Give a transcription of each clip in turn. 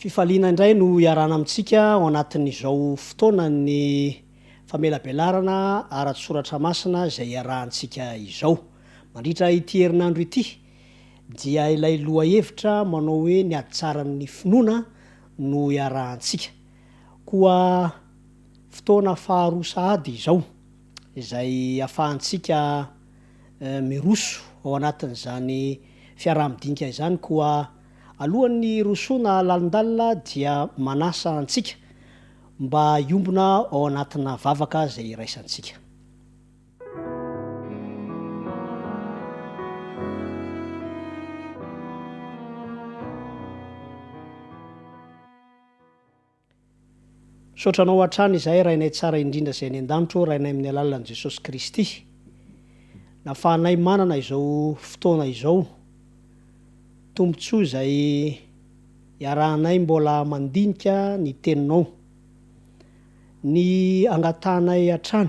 Fifaliana indray no iarana amintsika ao anatin'izao fotoana ny famelabelarana ara-tsoratra masina izay iarahantsika izao. Mandritra ity herinandro ity dia ilay lohahevitra manao hoe ny ady tsaran'ny finoana no iarahantsika. Koa fotoana faharoa sahady izao izay ahafahantsika miroso ao anatin'izany fiaraha-midinika izany. Koa alohan'ny rosoana lalindalina dia manasa antsika mba iombona ao anatina vavaka izay iraisantsika. Sotranao hatrany izay rainay tsara indrindra izay ny an-danitro, rainay amin'ny alalan'i Jesosy Kristy. Nahafahanay manana izao fotoana izao, tombotsoa izay iarahanay mbola mandinika ny teninao. Ny angatanay hatrany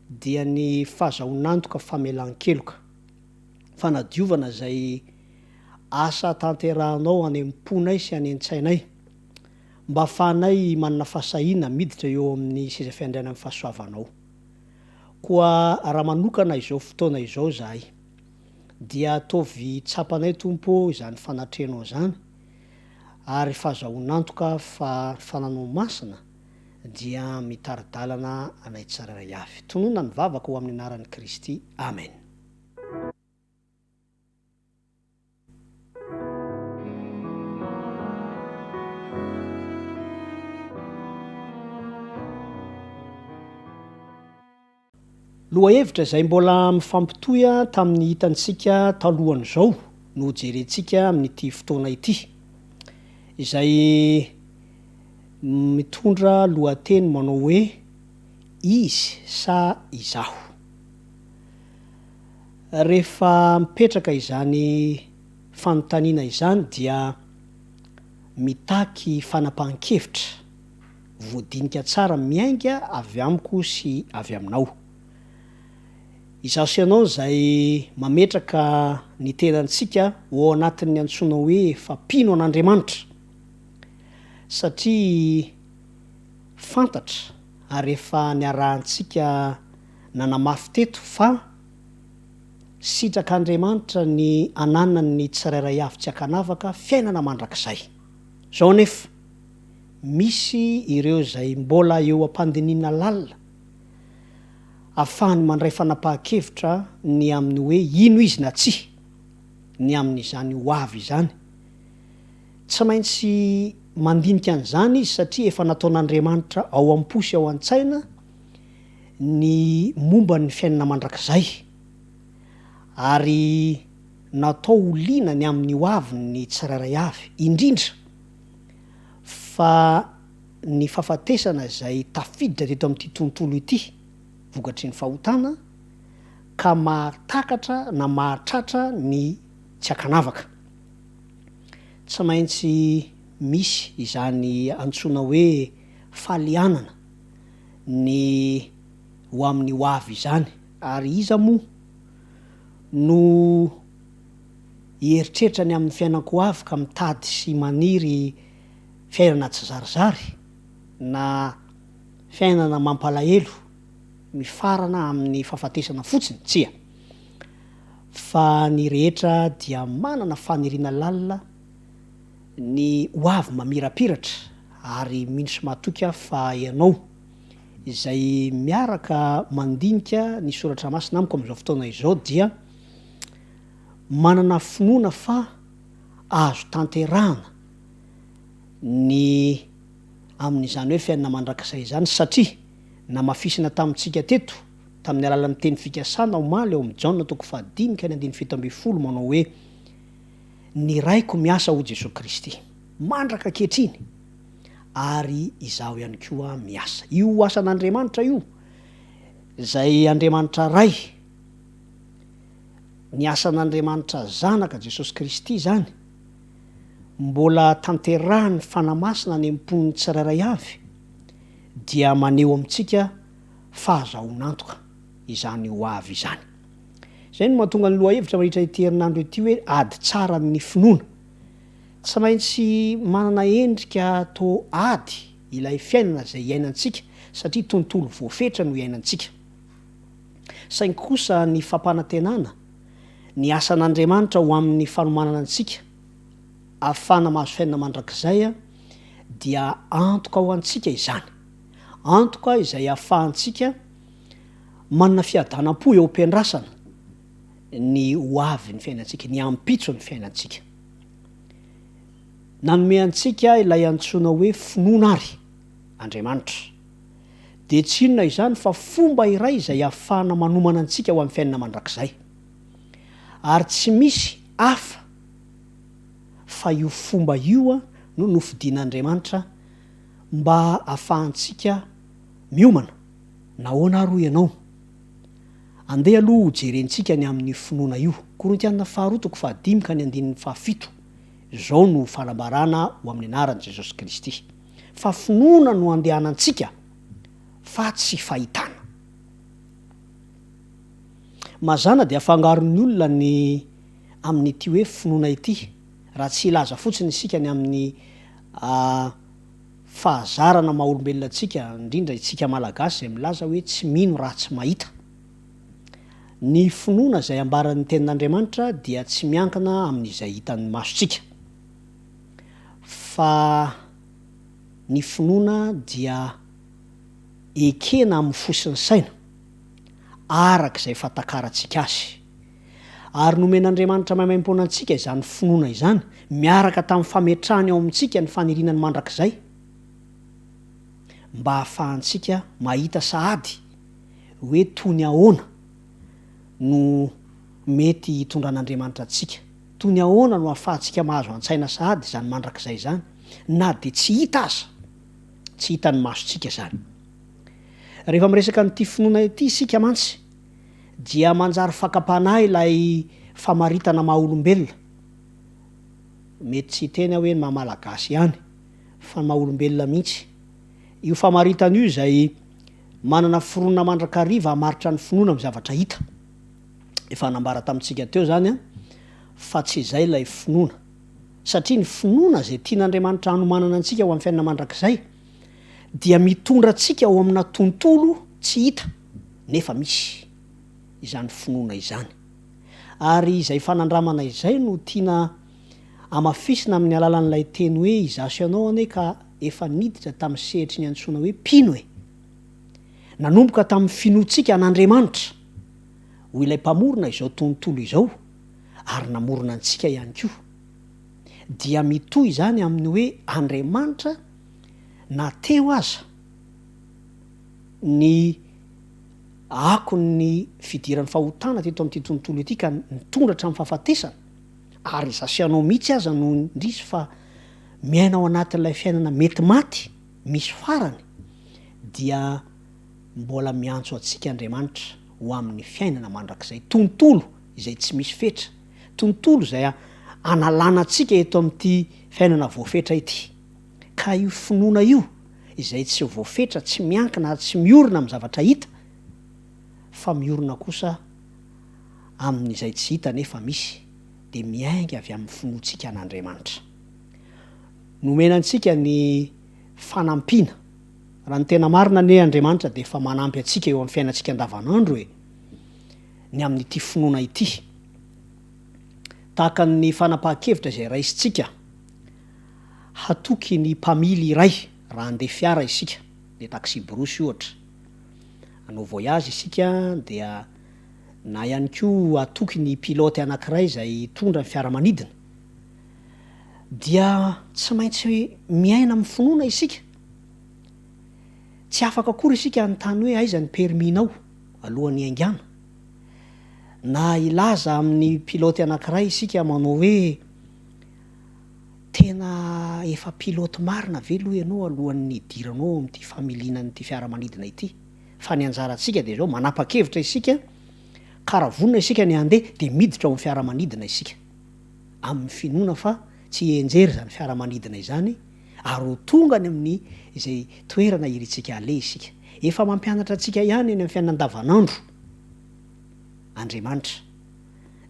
dia ny fahazaonantoka famelan-keloka, fanadiovana izay asa tanterahanao any am-ponay sy any an-tsainay, mba ahafahanay manana fahasahiana miditra eo amin'ny seza fiandriana amin'ny fahasoavanao. Koa raha manokana izao fotoana izao zahay, dia ataovy tsapanay tompo izany fanatrenao zany, ary fahazaonantoka fa fananao masina dia mitaridalana anay tsararay avy. Tonona ny vavaka ho amin'ny anaran'i Kristy. Amen. Lohahevitra izay mbola mifampitohy tamin'ny hitantsika talohan'izao no jerentsika amin'ity fotoana ity, izay mitondra lohateny manao hoe izy sa izaho. Rehefa mipetraka izany fanontaniana izany dia mitaky fanapahan-kevitra voadinika tsara miainga avy amiko sy avy aminao. Izaho sy ianao izay mametraka ny tenantsika ao anatin'ny antsoina hoe fampino an'Andriamanitra, satria fantatra ary efa niarahantsika nanamafy teto fa sitrak'Andriamanitra ny ananana ny tsirairay avy tsy hakanavaka fiainana mandrakizay. Zao nefa misy ireo izay mbola eo am-pandiniana lalina, ahafahany mandray fanapahan-kevitra ny amin'ny hoe ino izy na tsy, ny amin'izany ho avy izany. Tsy maintsy mandinika an'izany izy satria efa nataon'Andriamanitra ao am-posy ao an-tsaina ny momba ny fiainana mandrakizay, ary natao oliana ny amin'ny ho avy ny tsirairay avy, indrindra fa ny fahafatesana izay tafiditra teto amin'ity tontolo ity vokatry ny fahotana ka mahatakatra na mahatratra ny tsy hakanavaka. Tsy maintsy misy izany antsoina hoe falianana ny ho amin'ny ho avy izany, ary iza moa no hieritreritra ny amin'ny fiainako ho avy ka mitady sy maniry fiainana tsy zarizary na fiainana mampalahelo mifarana amin'ny fahafatesana fotsiny? Tsia, fa ny rehetra dia manana faniriana lalina ny ho avy mamirapiratra, ary mino sy mahatoka fa ianao izay miaraka mandinika ny soratra masina amiko amin'izao fotoana izao dia manana finoana fa azo tanterahana ny amin'izany hoe fiainana mandrakizay izany, satria namafisina tamintsika teto tamin'ny alalan'ny teny fikasana omaly ao amin'ny Jaona 5:10 manao hoe ny raiko miasa ho Jesosy Kristy mandraka kehitriny, ary izaho ihany koa miasa. Io asan'Andriamanitra io, izay Andriamanitra ray, ny asan'Andriamanitra zanaka Jesosy Kristy zany, mbola tanterahany fanamasina ny am-pon'ny tsirairay avy, dia maneho amintsika fahazaonantoka izany ho avy izany. Izay no mahatonga ny lohahevitra mandritra ity herinandro ity hoe ady tsara amin'ny finoana. tsy maintsy manana endrika to ady ilay fiainana zay iainantsika satria tontolo voafetra no iainantsika. Saingy kosa ny fampanantenana ny asan'Andriamanitra ho amin'ny fanomanana antsika ahafana mahazo fiainana mandrakizay dia antoka ho antsika izany. Antoka izay ahafahantsika manana fiadanam-po eo am-piandrasana ny hoavy ny fiainantsika, ny ampitso ny fiainantsika. Nanome antsika ilay antsoina hoe finoana ary Andriamanitra. De tsy inona izany fa fomba iray izay ahafahana manomana antsika ho amin'ny fiainana mandrakizay. Ary tsy misy hafa fa io fomba io no nofidian'Andriamanitra mba ahafahantsika miomana. Nahoana ary ianao? Andeha aloha ho jerentsika ny amin'ny finoana io. Korintiana 2:5-7. Zao no fanambarana ho amin'ny anaran'i Jesosy Kristy. Fa finoana no andehanantsika fa tsy fahitana. Mazana dia afangaron'ny olona ny amin'ity hoe finoana ity. Raha tsy ilaza fotsiny isika ny amin'ny fahazarana maha-olombelona antsika, indrindra isika malagasy izay milaza hoe tsy mino raha tsy mahita. Ny finoana izay ambaran'ny tenin'Andriamanitra dia tsy miankina amin'izay hitan'ny masontsika. Fa ny finoana dia ekena amin'ny fosin'ny saina araka izay fahatakarantsika azy. Ary nomen'Andriamanitra maimaimpona antsika izany finoana izany miaraka tamin'ny fametrahany ao amintsika ny fanelinany mandrakizay mba ahafahantsika mahita sahady hoe toy ny ahoana no mety hitondran'Andriamanitra antsika. Toy ny ahoana no ahafahantsika mahazo an-tsaina sahady izany mandrakizay izany, na dia tsy hita aza, tsy hitan'ny masontsika izany. Rehefa miresaka n'ity finoana ity isika mantsy dia manjary fakapanahy ilay famaritana maha-olombelona. Mety tsy tena hoe maha-malagasy ihany fa maha-olombelona mihitsy. Io famaritana io izay manana foronina mandrakariva hamaritra ny finoana amin'ny zavatra hita. Efa nambara tamintsika teo zany fa tsy izay ilay finoana. Satria ny finoana izay tian'Andriamanitra hanomanana antsika ho amin'ny fiainana mandrakizay dia mitondra antsika ao amina tontolo tsy hita nefa misy izany finoana izany. Ary izay fanandramana izay no tiana amafisina amin'ny alalan'ilay teny hoe izaso ianao anie ka efa niditra tamin'ny sehitry ny antsoina hoe mpino e. Nanomboka tamin'ny finoantsika an'Andriamanitra ho ilay mpamorona izao tontolo izao ary namorona antsika ihany koa. Dia mitohy izany amin'ny hoe Andriamanitra nateo aza ny akon'ny fidiran'ny fahotana teto amin'ity tontolo ity ka nitondra hatramin'ny fahafatesana. Ary izasianao mihitsy aza no indrisy fa miaina ao anatin'ilay fiainana mety maty, misy farany, dia mbola miantso antsika Andriamanitra ho amin'ny fiainana mandrakizay. Tontolo izay tsy misy fetra. Tontolo izay analana antsika eto amin'ity fiainana voafetra ity. Ka io finoana io izay tsy voafetra, tsy miankina, tsy miorina amin'ny zavatra hita, fa miorina kosa amin'izay tsy hita nefa misy, dia miainga avy amin'ny finoantsika an'Andriamanitra. Nomena antsika ny fanampiana. Raha ny tena marina ne Andriamanitra dia efa manampy antsika eo amin'ny fiainantsika andavanandro ny amin'ity finoana ity. Tahaka ny fanapahan-kevitra izay raisintsika hatoky ny mpamily iray raha andeha fiara isika, dia taxi borosy ohatra. Hanao voyage isika dia na ihany koa hatoky ny pilote anankiray izay tondra ny fiaramanidina. Dia tsy maintsy miaina amin'ny finoana isika. Tsy afaka akory isika nytany hoe aiza ny perminao alohan'ny haingana. Na ilaza amin'ny pilote anankiray isika manao hoe tena efa pilote marina ve aloha ianao alohan'ny hidiranao amin'ity familianan'ity fiaramanidina ity. Fa ny anjarantsika dia zao manapa-kevitra isika, karavonina isika ny andeha dia miditra ao amin'ny fiaramanidina isika. Amin'ny finoana fa tsy enjery zany fiaramanidina izany ary ho tonga ny amin'ny izay toerana irintsika ale isika. Efa mampianatra antsika ihany eny amin'ny fiainana andavanandro Andriamanitra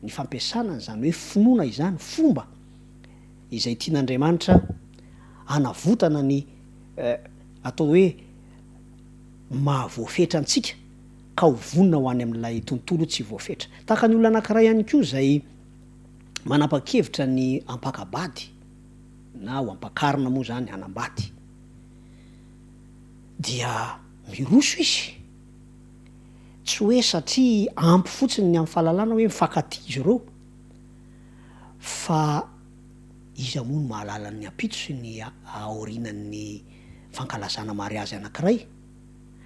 ny fampiasana izany hoe finoana izany, fomba izay tian'Andriamanitra anavotana ny atao hoe mahavoafetra antsika ka ho vonina ho any amin'ilay tontolo tsy voafetra. Tahaka ny olona anankiray ihany koa zay manapa-kevitra ny ampakabady na ho ampakarina moa zany anambady, dia miroso izy, tsy hoe satria ampy fotsiny ny amin'ny fahalalana hoe mifankatia izy ireo, fa izy amono mahalala ny ampitso sy ny aorinan'ny fankalazana mariazy anankiray.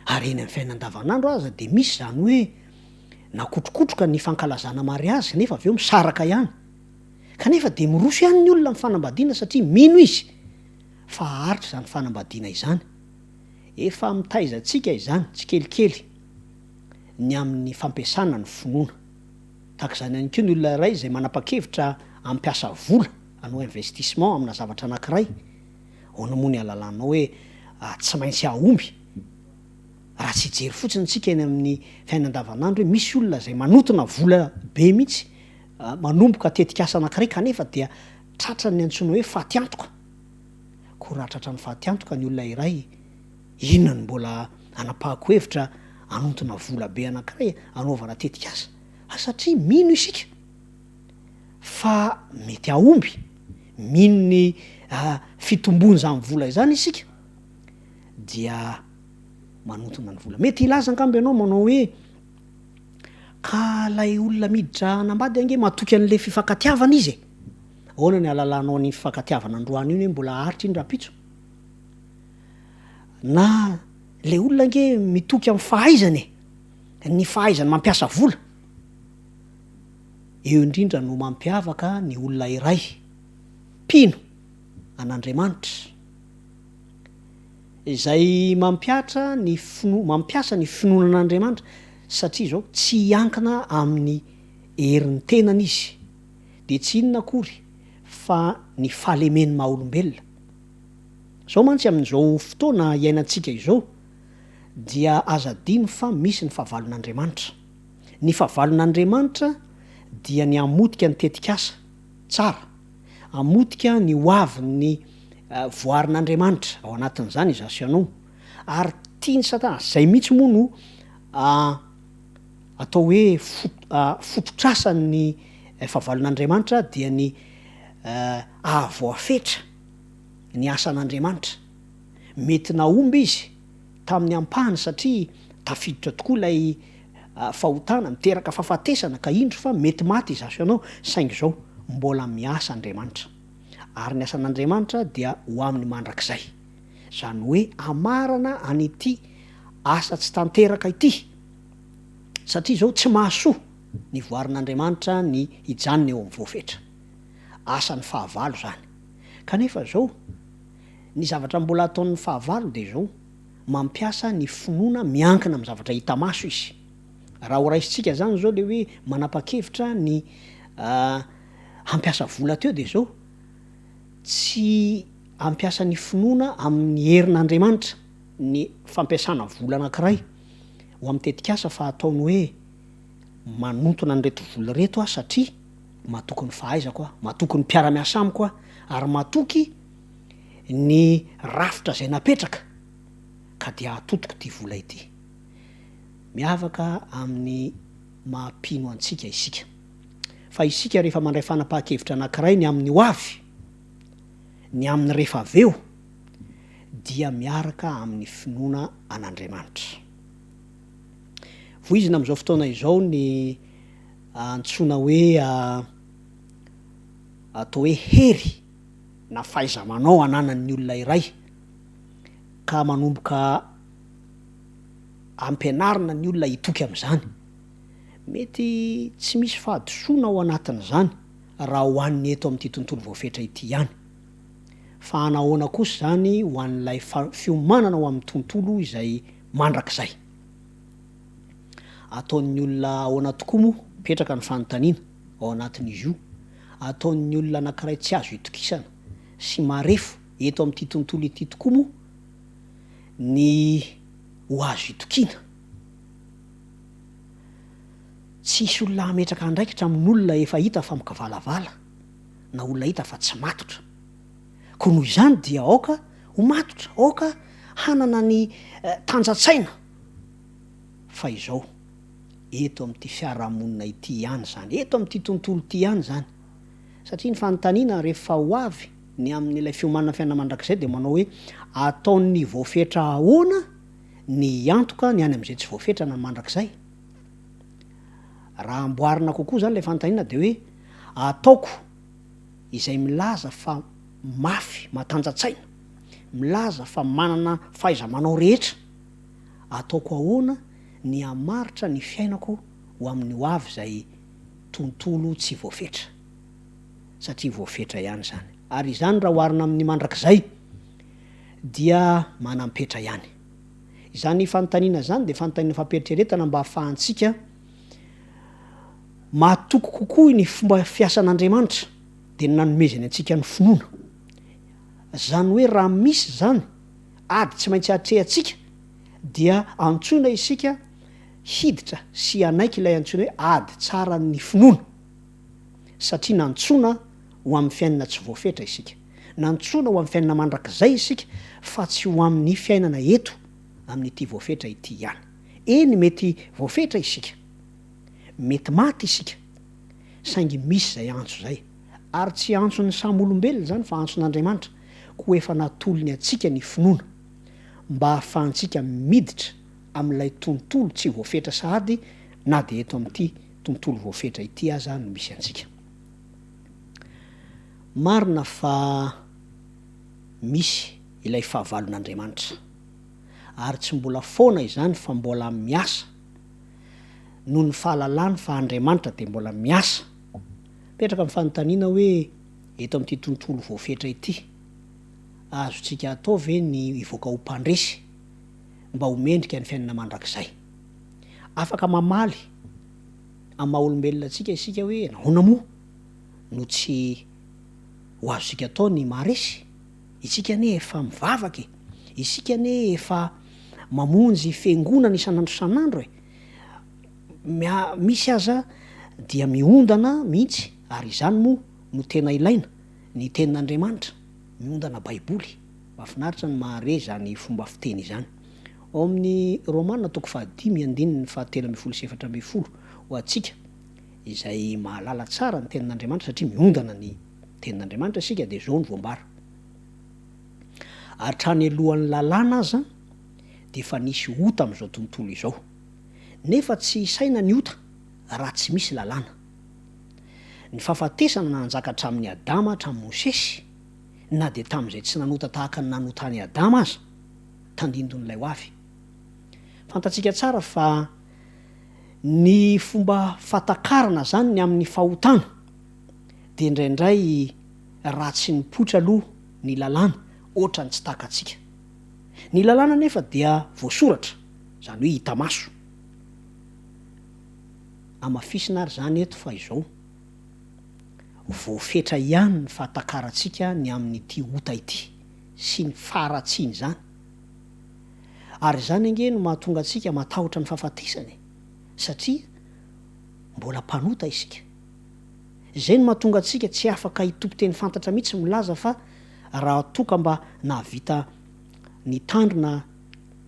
Ary eny amin'ny fiainana andavanandro aza de misy zany hoe nakotrokotroka ny fankalazana mariazy nefa avy eo misaraka ihany, kanefa de miroso ihany ny olona amin'ny fanambadiana satria mino izy fa haritra zany fanambadiana izany. Efa mitaizantsika izany tsy kelikely ny amin'ny fampiasana ny finoana. Tahaka izany ihany koa ny olona iray izay manapa-kevitra ampiasa vola hanao investissement amina zavatra anankiray, ahoana moa ny ahalalànao hoe tsy maintsy ahomby. Raha tsy hijery fotsiny tsika eny amin'ny fiainana andavanandro hoe misy olona zay manotona vola be mihitsy manomboka tetika asa anankiray kanefa dia tratrany antsoina hoe faty antoka. Koa raha tratrany faty antoka ny olona iray, inona ny mbola anapahako hevitra anotona vola be anankiray anaovana tetika asa? Satria mino isika fa mety ahomby, mino ny fitombony zany vola izany isika, dia manotona ny vola. Mety ilaza angambo ianao manao hoe ka lay olona miditra anambady ange matoky an'le fifankatiavana izy. Ahoana ny ahalalànao ny fifankatiavana androany iny hoe mbola haritra iny rapitso? Na le olona ange mitoky amin'ny fahaizany, ny fahaizany mampiasa vola. Eo indrindra no mampiavaka ny olona iray mpino an'Andriamanitra, izay mampiasa ny finoana an'Andriamanitra satria zao tsy hiankina amin'ny herin'ny tenany izy, de tsy inona akory fa ny fahalemeny maha-olombelona. Zao mantsy amin'izao fotoana iainantsika izao dia aza adino fa misy ny fahavalon'Andriamanitra. Ny fahavalon'Andriamanitra dia ny amotika ny tetikasa tsara, amotika ny hoavin'ny voarin'Andriamanitra ao anatin'izany izy asianao, ary tiany Satana zay mihitsy moa no atao hoe fototrasan'ny fahavalon'Andriamanitra dia ny ahavoafetra ny asan'Andriamanitra. Mety nahomby izy tamin'ny ampahany satria tafiditra tokoa lay fahotana, miteraka fahafatesana ka indro fa mety maty izy aso ianao, saingy zao mbola miasa Andriamanitra. Ary ny asan'Andriamanitra dia ho amin'ny mandrakizay, zany hoe amarana an'ity asa tsy tanteraka ity, satria zao tsy mahasoa ny voarin'Andriamanitra ny hijanona eo amin'ny voafetra. Asan'ny fahavalo zany. Kanefa zao ny zavatra mbola ataon'ny fahavalo de zao mampiasa ny finoana miankina amin'ny zavatra hita maso izy. Raha ho raisitsika zany zao le hoe manapa-kevitra ny hampiasa vola teo de zao tsy ampiasa ny finoana amin'ny herin'Andriamanitra ny fampiasana vola anankiray ho amin'ny tetikasa, fa ataony hoe manotona an'reto vola reto satria matoky ny fahaizako, matoky ny mpiara-miasa amiko, ary matoky ny rafitra zay napetraka ka dia atotoko ty vola ity. Miavaka amin'ny mahampino antsika isika. Fa isika rehefa mandray fanapahan-kevitra anankiray ny amin'ny hoavy, ny amin'ny rehefa aveo, dia miaraka amin'ny finoana an'Andriamanitra. Voizina amin'izao fotoana izao ny antsoina hoe atao hoe hery na fahaiza-manao ananan'ny olona iray, ka manomboka ampianarina ny olona hitoky amin'izany. Mety tsy misy fahadisoana ao anatin'izany raha ho an'ny eto amin'ity tontolo voafetra ity ihany, fa anahoana kosa zany ho an'ilay fiomanana ao amin'ny tontolo izay mandrakizay. Ataon'ny olona ahoana tokoa moa mipetraka ny fanontaniana ao anatin'izy io, ataon'ny olona anankiray tsy azo itokisana sy marefo eto amin'ity tontolo ity tokoa moa ny ho azo itokiana. Tsisy olona ametraka andraikitra amin'olona efa hita fa mikavalavala, na olona hita fa tsy matotra, ko noho izany dia aoka ho matotra, aoka hanana ny tanjatsaina fa izao eto amin'ity fiarahamonina ity ihany zany, eto amin'ity tontolo ity ihany zany, satria ny fanontaniana rehefa ho avy ny amin'ilay fiomanana fiainana mandrakizay de manao hoe ataon'ny voafetra ahoana ny antoka ny any am'izay tsy voafetra na mandrakizay. Raha amboarina kokoa zany lay fanontaniana de hoe ataoko izay milaza fa mafy matanjatsaina, milaza fa manana fahaiza-manao rehetra, ataoko ahoana ny hamaritra ny fiainako ho amin'ny ho avy zay tontolo tsy voafetra, satria voafetra ihany zany. Ary izany raha oharina amin'ny mandrakizay dia manampetra ihany. Izany fanontaniana zany de fanontaniana fampietreretana mba hahafahantsika matoko kokoa ny fomba fiasan'Andriamanitra de nanomezany antsika ny finoana. Zany hoe raha misy zany ady tsy maintsy atrehantsika dia antsoina isika hiditra sy anaiky ilay antsoina hoe ady tsaran'ny finoana, satria nantsoina ho amin'ny fiainana tsy voafetra isika, nantsoina ho amin'ny fiainana mandrakizay isika fa tsy ho amin'ny fiainana eto amin'ity voafetra ity ihany. Eny mety voafetra isika, mety maty isika, saingy misy zay antso zay, ary tsy antson'ny samy olombelona zany fa antson'Andriamanitra, ko efa natolony atsika ny finoana mba hahafahantsika miditra amin'ilay tontolo tsy voafetra sahady na de eto amin'ity tontolo voafetra ity aza no misy antsika. Marina fa misy ilay fahavalon'Andriamanitra, ary tsy mbola foana izany fa mbola miasa noho ny fahalalany fa Andriamanitra de mbola miasa. Petraka amin'ny fanontaniana hoe eto amin'ity tontolo voafetra ity azotsika atao ve ny ivoaka ho mpandresy mba homendrika ny fiainana mandrakizay. Afaka mamaly amin'ny maha-olombelona atsika isika hoe nahoana moa no tsy ho azontsika atao ny maharesy, isika ne efa mivavaka e, isika ne efa mamonjy fiangonana isan'andro isan'andro e, misy aza dia miondana mihitsy, ary izany moa no tena ilaina ny tenin'Andriamanitra, miondana baiboly. Mahafinaritra ny mahare zany fomba fiteny izany. Ao amin'ny Romanina 5:7-10 ho atsika izay mahalala tsara ny tenin'Andriamanitra satria miondana ny tenin'Andriamanitra isika de zao ny voambara. Ary trany alohan'ny lalàna aza de efa nisy ota amin'izao tontolo izao, nefa tsy saina ny ota raha tsy misy lalàna. Ny fahafatesana nanjaka hatramin'ny Adama hatramin'ny Mosesy, na de tam'izay tsy nanota tahaka ny nanota ny Adama aza tandindon'ilay ho avy. Fantatsika tsara fa ny fomba fatakarana zany ny amin'ny fahotana de indraindray raha tsy nipoitra aloha ny lalàna ohatra ny tsy takatsika. Ny lalàna nefa dia voasoratra, zany hoe hita maso. Amafisina ary zany eto fa izao voafetra ihany ny fahatakaratsika ny amin'ity ota ity sy ny faratsiny zany. Ary zany ange no mahatonga atsika matahotra ny fahafatesany, satria mbola mpanota isika. Zay no mahatonga atsika tsy afaka hitopy-teny fantatra mihitsy milaza fa raha toka mba nahavita ny tandrona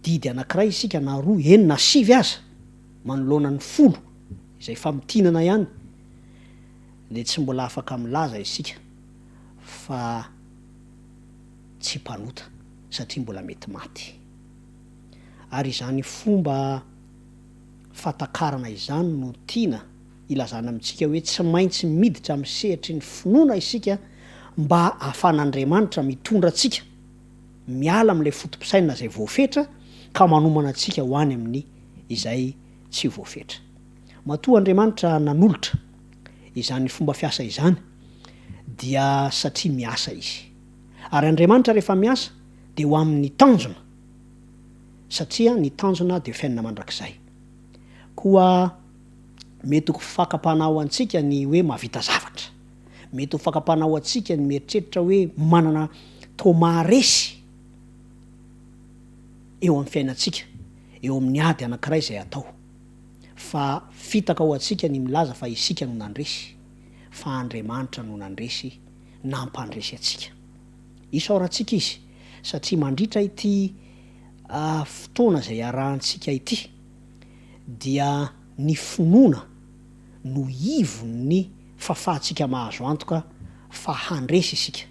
didy anankiray isika na roa, eny na 7 aza manoloana ny 10 izay famitinana ihany, le tsy mbola afaka milaza isika fa tsy mpanota satria mbola mety maty. Ary izany fomba fatakarana izany no tiana ilazana amintsika hoe tsy maintsy miditra amin'ny sehatry ny finoana isika mba ahafan'Andriamanitra mitondra atsika miala amin'ilay fotom-pisaina zay voafetra ka manomana atsika ho any amin'ny izay tsy voafetra. Matoa Andriamanitra nanolotra izany fomba fiasa izany dia satria miasa izy. Ary Andriamanitra rehefa miasa de ho amin'ny tanjona, satria ny tanjona de fiainana mandrakizay. Koa mety ho fakapanaho antsika ny hoe mahavita zavatra, mety ho fakapanaho antsika ny mieritreritra hoe manana tomaresy eo amin'ny fiainantsika, eo amin'ny ady anankiray zay atao. Fa fitaka ho atsika ny milaza fa isika no nandresy, fa Andriamanitra no nandresy nampandresy atsika. isaorantsika izy satria mandritra ity fotoana zay arahantsika ity dia ny finoana no ivony fahafahantsika mahazo antoka fa handresy isika.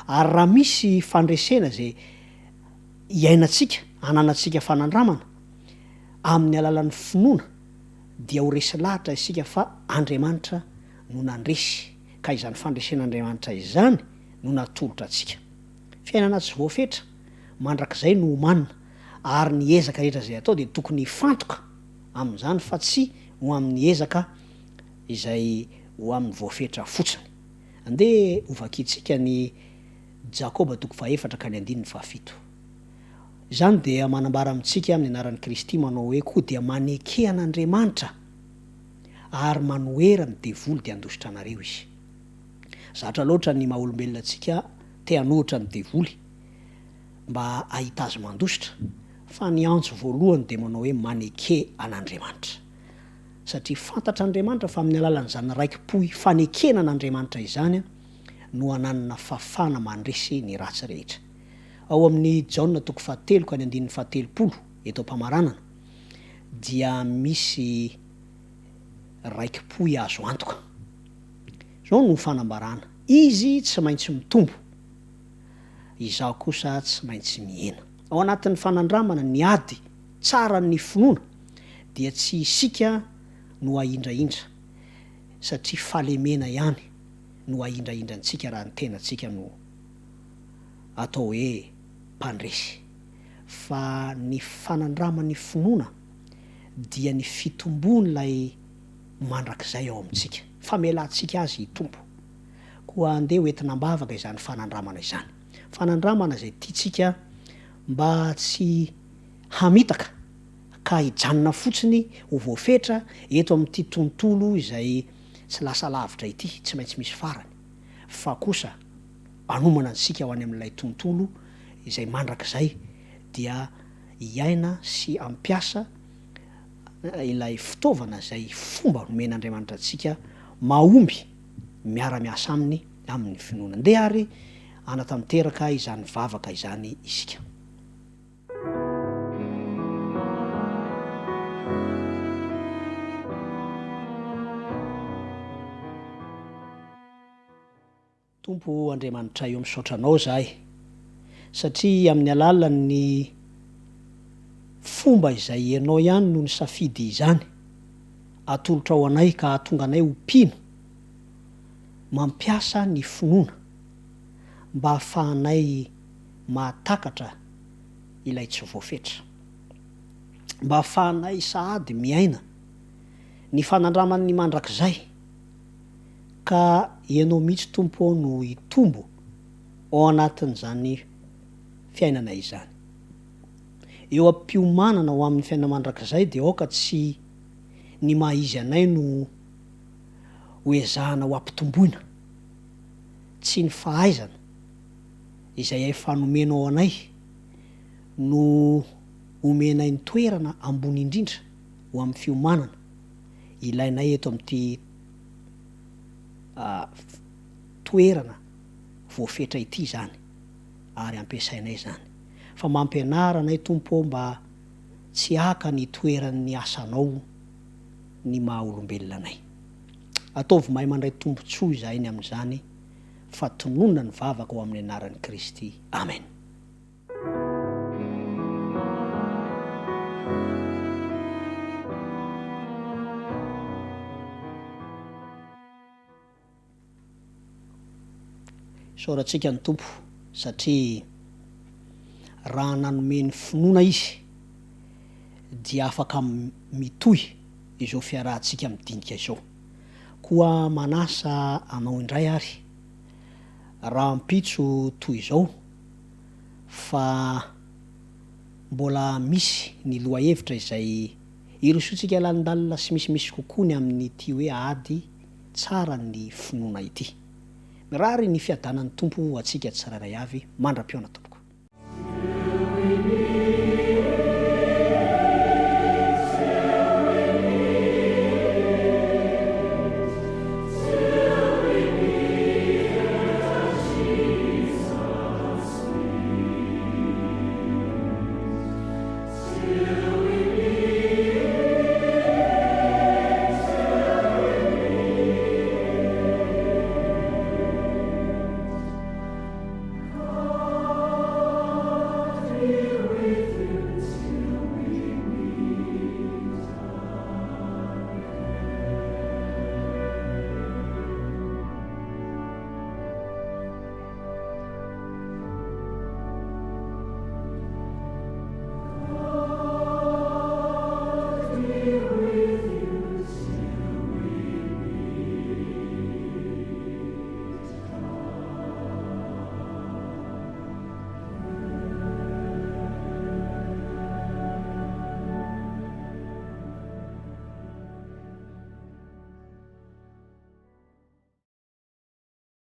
Ary raha misy fandresena zay iainantsika ananantsika fanandramana amin'ny alalan'ny finoana dia ho resy lahatra isika fa Andriamanitra no nandresy, ka izany fandresen'Andriamanitra izany no natolotra atsika. Fiainana tsy voafetra mandrakizay no omanina ary ny ezaka rehetra zay atao de tokony hifantoka amin'izany fa tsy ho amin'ny ezaka izay ho amin'ny voafetra fotsiny. Andeha hovakitsika ny Jakoba 4:7-7. Izany dia manambara amintsika amin'ny anaran'i Kristy manao hoe koa dia maneke an'Andriamanitra ary manoera ny devoly dia andositra anareo izy. Zatra loatra ny maha-olombelona antsika te hanohitra ny devoly mba ahita azy mandositra, fa ny antso voalohany de manao hoe maneke an'Andriamanitra. Satria fantatra Andriamanitra fa amin'ny alalan'izany raiki-po fanekena an'Andriamanitra izany no ananana fafana mandresy ny ratsy rehetra. Ao amin'ny Jaona 7:7 eto am-pamaranana dia misy raiki-po azo antoka. Zao no fanambarana. Izy tsy maintsy mitombo, izaho kosa tsy maintsy mihena. Ao anatin'ny fanandramana ny ady tsaran'ny finoana dia tsy isika no ahindrahindra satria falemena ihany no ahindrahindrantsika raha ny tenantsika no atao hoe mpandresy. Fa ny fanandraman'ny finoana dia ny fitombon'ilay mandrakizay ao amintsika, famelantsika azy hitombo. Koa andeha hoentinambavaka izany fanandramana izany. Fanandramana zay tiatsika mba tsy hamitaka ka hijanona fotsiny ho voafetra eto amin'ity tontolo izay tsy lasa lavitra ity, tsy maintsy misy farany, fa kosa anomana antsika ho any amin'ilay tontolo izay mandrakizay dia hiaina sy ampiasa ilay fitaovana zay fomba nomen'Andriamanitra antsika mahomby miara-miasa aminy amin'ny finoana. Ndeha ary anatanteraka izany vavaka izany isika. Tompo Andriamanitra eo misaotranao zahay satria amin'ny alalan'ny fomba izay ianao ihany no ny safidy izany atolotra ao anay ka atonga anay ho mpino mampiasa ny finoana mba hahafahanay mahatakatra ilay tsy voafetra, mba hahafahanay sahady miaina ny fanandraman'ny mandrakizay, ka ianao mihitsy tompo ao no hitombo ao anatin'izany fiainana izany. Eo am-piomanana ao amin'ny fiainana mandrakizay dia aoka tsy ny mahizy anay no hoezahana ho ampitomboina, tsy ny fahaizana izay efa nomenao anay no omenay ny toerana ambony indrindra ho amin'ny fiomanana ilainay eto amin'ity toerana voafetra ity zany ary ampiasainay zany. Fa mampianara anay tompo mba tsy haka ny toeran'ny asanao ny maha-olombelona anay. Ataovy mahay mandray tombontsoa izahay ny amin'izany, fa tononona ny vavaka ao amin'ny anaran'i Kristy. Amen. Saorantsika ny tompo satria raha nanomeny finoana izy dia afaka mitohy izao fiarahantsika midinika izao. Koa manasa anao indray ary raha mpitso toy izao fa mbola misy ny loha-hevitra izay irosotsika lalandalina sy misimisy kokoa ny amin'ity hoe ady tsara ny finoana ity. Mirary ny fiadanan'ny tompo atsika tsirairay avy mandram-piona tompoko.